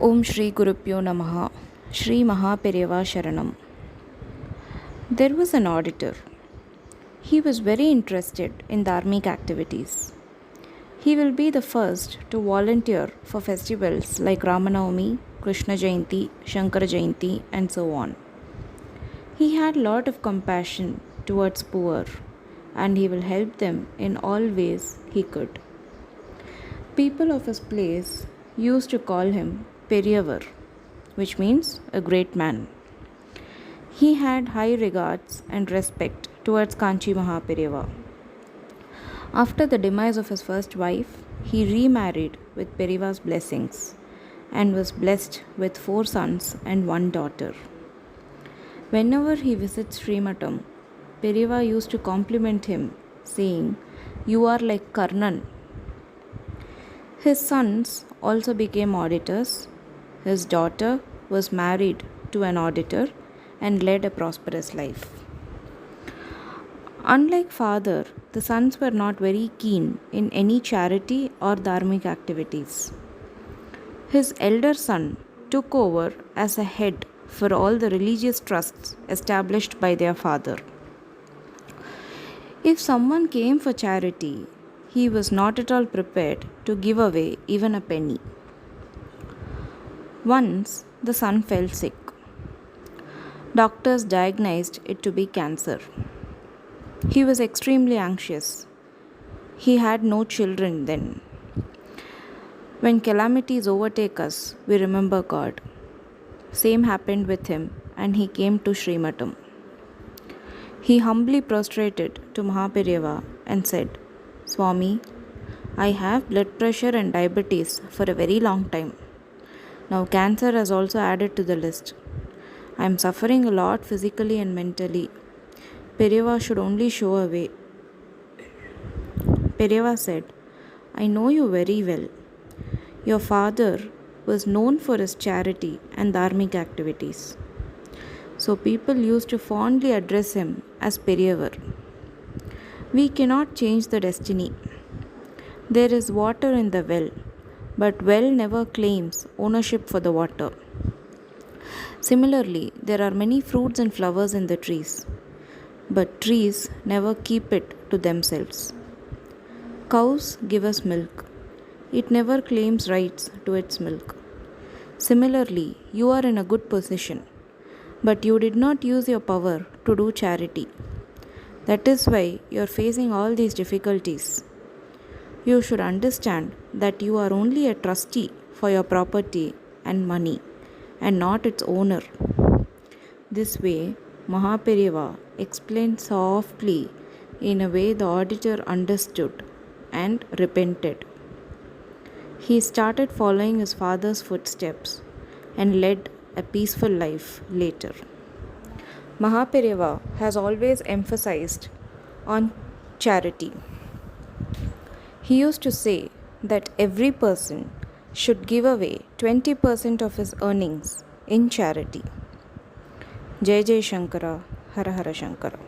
Om Shri Gurupyo Namaha. Shri Mahaperiyava Sharanam. There was an auditor. He was very interested in dharmic activities. He will be the first to volunteer for festivals like Ramanavami, Krishna Jayanti, Shankara Jayanti, and so on. He had a lot of compassion towards poor, and he will help them in all ways he could. People of his place used to call him Periyavar, which means a great man. He had high regards and respect towards Kanchi Mahaperiyava. After the demise of his first wife, he remarried with Periyava's blessings and was blessed with 4 sons and 1 daughter. Whenever he visits Srimatam, Periyava used to compliment him, saying, "You are like Karnan." His sons also became auditors. His daughter was married to an auditor and led a prosperous life. Unlike father, the sons were not very keen in any charity or dharmic activities. His elder son took over as a head for all the religious trusts established by their father. If someone came for charity, he was not at all prepared to give away even a penny. Once, the son fell sick. Doctors diagnosed it to be cancer. He was extremely anxious. He had no children then. When calamities overtake us, we remember God. Same happened with him, and he came to Srimatam. He humbly prostrated to Mahaperiyava and said, "Swami, I have blood pressure and diabetes for a very long time. Now cancer has also added to the list. I am suffering a lot physically and mentally. Periyava should only show a way." Periyava said, "I know you very well. Your father was known for his charity and dharmic activities. So people used to fondly address him as Periyavar. We cannot change the destiny. There is water in the well, but well never claims ownership for the water. Similarly, there are many fruits and flowers in the trees, but trees never keep it to themselves. Cows give us milk. It never claims rights to its milk. Similarly, you are in a good position, but you did not use your power to do charity. That is why you are facing all these difficulties. You should understand that you are only a trustee for your property and money and not its owner." This way, Mahaperiyava explained softly in a way the auditor understood and repented. He started following his father's footsteps and led a peaceful life later. Mahaperiyava has always emphasized on charity. He used to say that every person should give away 20% of his earnings in charity. Jai Jai Shankara, Hara Hara Shankara.